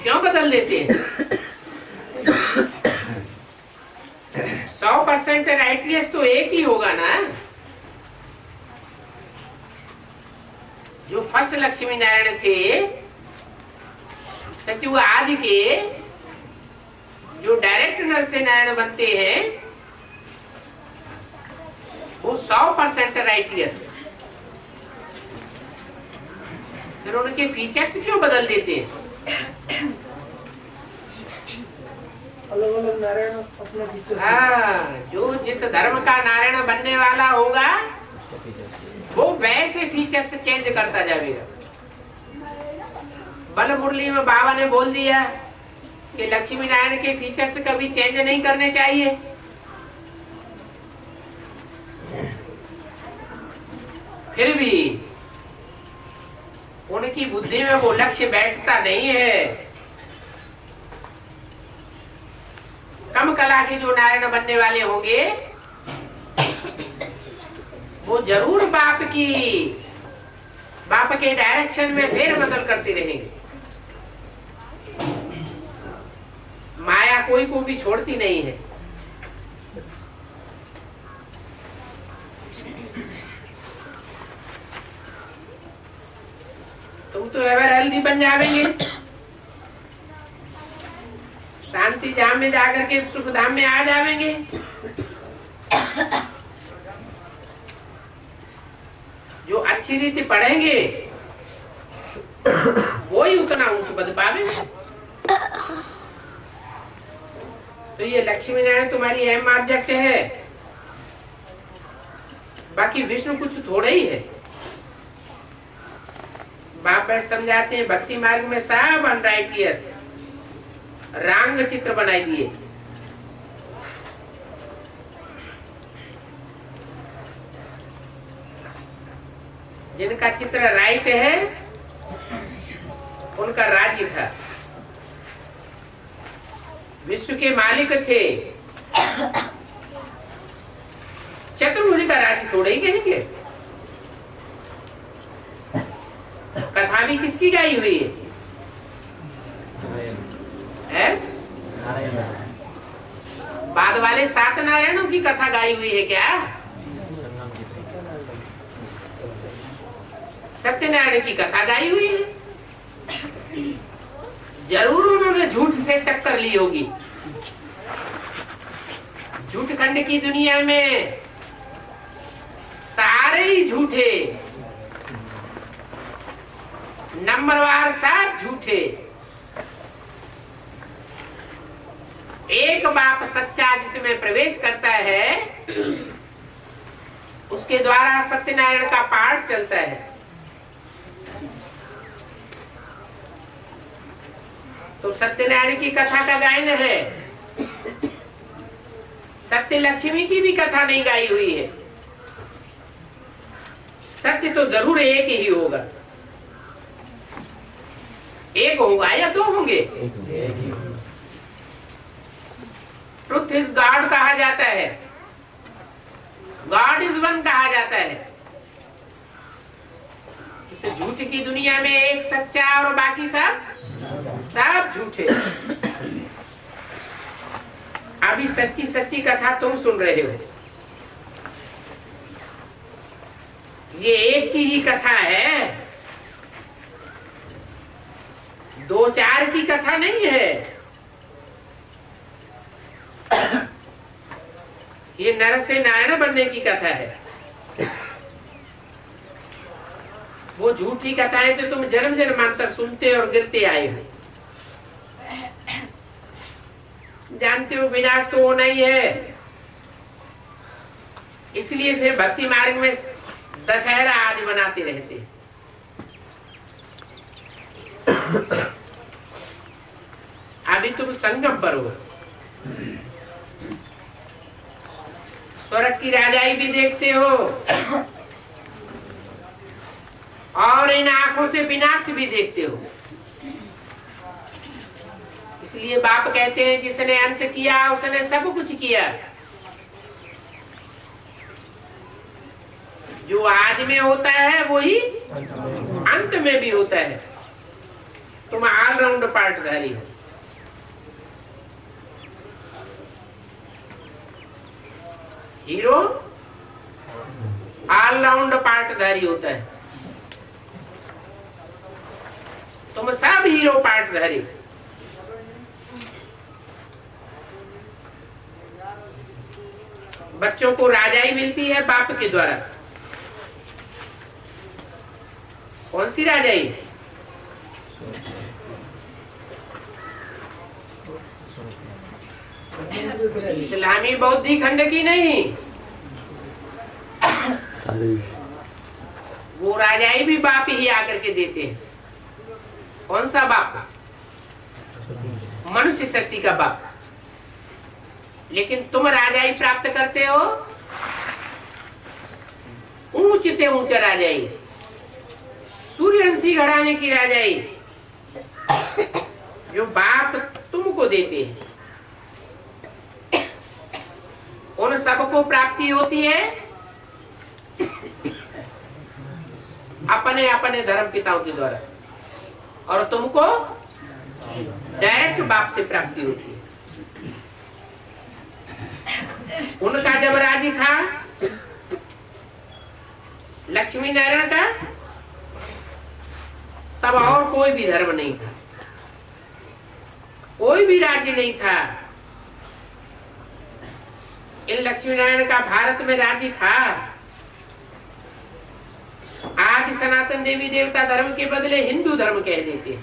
क्यों बदल देते हैं? 100% राइटलेस तो एक ही होगा ना। जो फर्स्ट लक्ष्मी नारायण थे, सतयुग आदि के, जो डायरेक्ट नर से नारायण बनते हैं, वो 100% राइटलेस। फिर उनके फीचर्स क्यों बदल देते हैं? अलग अलग नारायण अपने फीचर। हाँ, जो जिस धर्म का नारायण बनने वाला होगा वो वैसे फीचर्स चेंज करता जाएगा। बल मुरली में बाबा ने बोल दिया कि लक्ष्मी नारायण के फीचर्स कभी चेंज नहीं करने चाहिए। फिर भी उनकी बुद्धि में वो लक्ष्य बैठता नहीं है। कम कला के जो नारायण बनने वाले होंगे वो जरूर बाप के डायरेक्शन में फेर बदल करते रहेंगे। माया कोई को भी छोड़ती नहीं है। तुम तो एवर हेल्दी बन जाएंगे, शांति धाम में जाकर के सुख धाम में आ जाएंगे। जो अच्छी रीति पढ़ेंगे वो ही उतना ऊंच पद पावेंगे। तो ये लक्ष्मी नारायण तुम्हारी अहम ऑब्जेक्ट है, बाकी विष्णु कुछ थोड़े ही है। बाप बैठ समझाते हैं भक्ति मार्ग में सब अनराइटियस रांग चित्र बनाई दिए। जिनका चित्र राइट है उनका राज्य था, विश्व के मालिक थे। चतुर्भुज का राज्य थोड़े ही कहेंगे। कथा भी किसकी गाई हुई है? बाद वाले 7 नारायणों की कथा गाई हुई है क्या? सत्यनारायण की कथा गाई हुई है। जरूर उन्होंने झूठ से टक्कर ली होगी। झूठ खंड की दुनिया में सारे ही झूठे, नंबरवार सब झूठे। एक बाप सच्चा जिसमें प्रवेश करता है उसके द्वारा सत्यनारायण का पाठ चलता है। तो सत्यनारायण की कथा का गायन है, सत्य लक्ष्मी की भी कथा नहीं गाई हुई है। सत्य तो जरूर एक ही होगा। एक होगा या 2 होंगे? ट्रुथ इज गॉड कहा जाता है, गॉड इज वन कहा जाता है। इस झूठ की दुनिया में एक सच्चा और बाकी सब झूठे। अभी सच्ची सच्ची कथा तुम सुन रहे हो, ये एक की ही कथा है। दो चार की कथा नहीं है, ये नर से नारायण बनने की कथा है। वो झूठी कथाएं तो तुम जन्म जन्मांतर सुनते और गिरते आए हो। जानते हो विनाश तो होना ही है, इसलिए फिर भक्ति मार्ग में दशहरा आदि बनाते रहते। अभी तुम संगम पर हो, स्वर्ग की राजाई भी देखते हो और इन आंखों से विनाश भी देखते हो। इसलिए बाप कहते हैं जिसने अंत किया उसने सब कुछ किया। जो आज में होता है वही अंत में भी होता है। तुम ऑलराउंड पार्टधारी हो। हीरो ऑलराउंड पार्टधारी होता है। तुम सब हीरो पार्टधारी। बच्चों को राजाई मिलती है बाप के द्वारा। कौन सी राजाई? इस्लामी बौद्धिक खंड की नहीं, वो राजाई भी बाप ही आकर के देते हैं। कौन सा बाप? मनुष्य सृष्टि का बाप। लेकिन तुम राजाई प्राप्त करते हो ऊंचते ऊंचा राजाई, सूर्यवंशी घराने की राजाई, जो बाप तुमको देते हैं। उन सबको प्राप्ति होती है अपने अपने धर्म पिताओं के द्वारा, और तुमको डायरेक्ट बाप से प्राप्ति होती है। उनका जब राज्य था लक्ष्मी नारायण का, तब और कोई भी धर्म नहीं था, कोई भी राज्य नहीं था। इन लक्ष्मी नारायण का भारत में राज्य था। आदि सनातन देवी देवता धर्म के बदले हिंदू धर्म कह देते।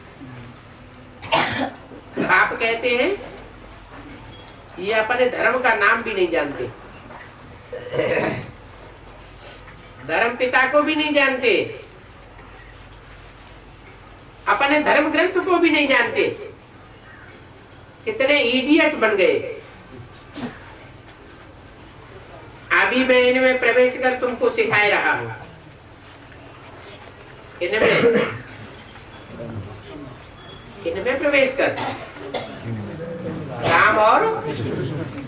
आप कहते हैं ये अपने धर्म का नाम भी नहीं जानते, धर्म पिता को भी नहीं जानते, अपने धर्म ग्रंथ को भी नहीं जानते। कितने इडियट बन गए। अभी मैं इनमें प्रवेश कर तुमको सिखाए रहा हूं। इनमें प्रवेश कर, राम और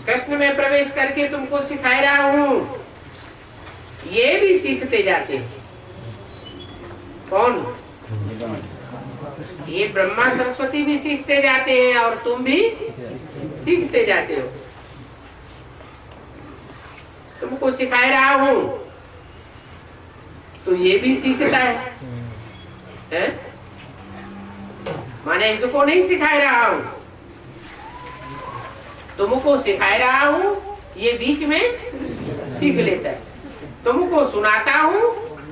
कृष्ण में प्रवेश करके तुमको सिखा रहा हूं। ये भी सीखते जाते हैं। कौन? ये ब्रह्मा सरस्वती भी सीखते जाते हैं और तुम भी सीखते जाते हो। तुमको सिखा रहा हूं तो ये भी सीखता है? माने इसको नहीं सिखा रहा हूं, तुमको सिखा रहा हूं, ये बीच में सीख लेता है। तुमको सुनाता हूं,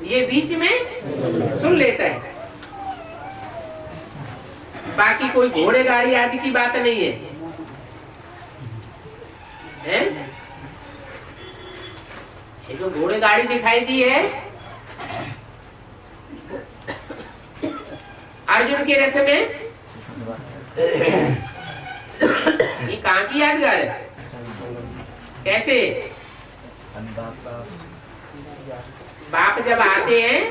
ये बीच में सुन लेता है। बाकी कोई घोड़े गाड़ी आदि की बात नहीं है, हैं? ये जो घोड़े गाड़ी दिखाई दी है अर्जुन के रथ में, ये कहाँ की यादगार है? कैसे? बाप जब आते हैं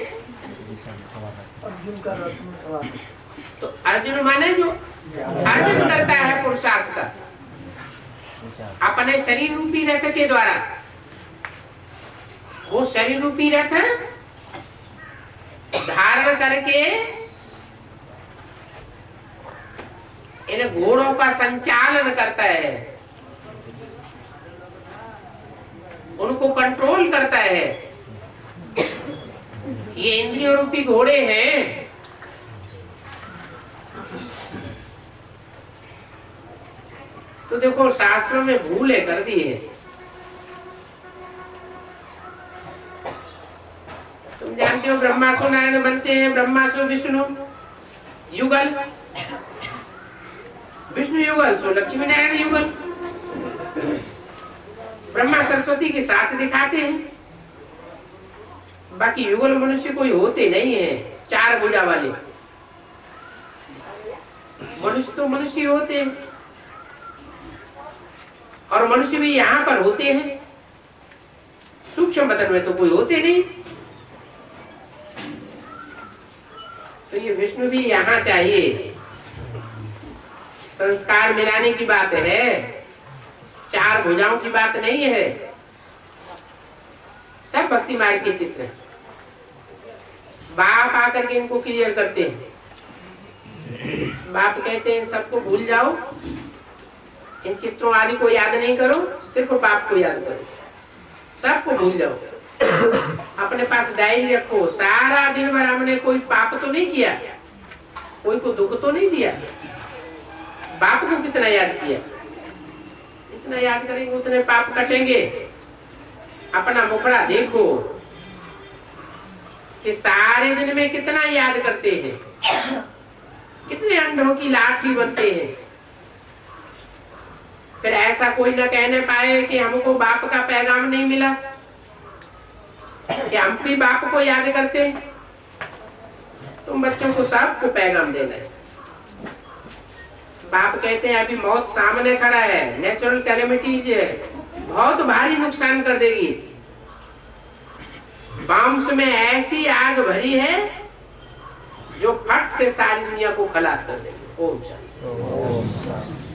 अर्जुन का रथ में सवार, तो अर्जुन माने जो अर्जुन करता है पुरुषार्थ का अपने शरीर रूपी रथ के द्वारा। वो शरीर रूपी रथ धारण करके इन घोड़ों का संचालन करता है, उनको कंट्रोल करता है। ये इंद्रियों रूपी घोड़े हैं, तो देखो शास्त्रों में भूलें कर दी है। तुम जानते हो ब्रह्मासु नारायण बनते हैं, ब्रह्मासु विष्णु युगल, विष्णु युगल सो लक्ष्मी नारायण युगल। ब्रह्मा सरस्वती के साथ दिखाते हैं, बाकी युगल मनुष्य कोई होते नहीं है। चार भुजा वाले मनुष्य तो मनुष्य होते हैं, और मनुष्य भी यहाँ पर होते हैं, सूक्ष्म बदन में तो कोई होते नहीं। तो ये विष्णु भी यहाँ चाहिए। संस्कार मिलाने की बात है, चार भुजाओं की बात नहीं है। सब भक्ति मार्ग के चित्र हैं। बाप आकर के इनको क्लियर करते हैं। बाप कहते हैं सबको भूल जाओ, इन चित्रों आदि को याद नहीं करो, सिर्फ बाप को याद करो, सबको भूल जाओ। अपने पास डायरी रखो, सारा दिन भर हमने कोई पाप तो नहीं किया, कोई को दुख तो नहीं दिया, बाप को कितना याद किया, इतना याद करेंगे उतने पाप कटेंगे। अपना मुखड़ा देखो कि सारे दिन में कितना याद करते हैं, कितने अंडों की लाठी बनते हैं। फिर ऐसा कोई न कहने पाए कि हमको बाप का पैगाम नहीं मिला, कि हम भी बाप को याद करते हैं। तुम बच्चों को सबको पैगाम देना है। बाप कहते हैं अभी मौत सामने खड़ा है, नेचुरल कैलेमिटीज है, बहुत भारी नुकसान कर देगी। बाम्स में ऐसी आग भरी है जो फट से सारी दुनिया को खलास कर देगी। ओम शांति।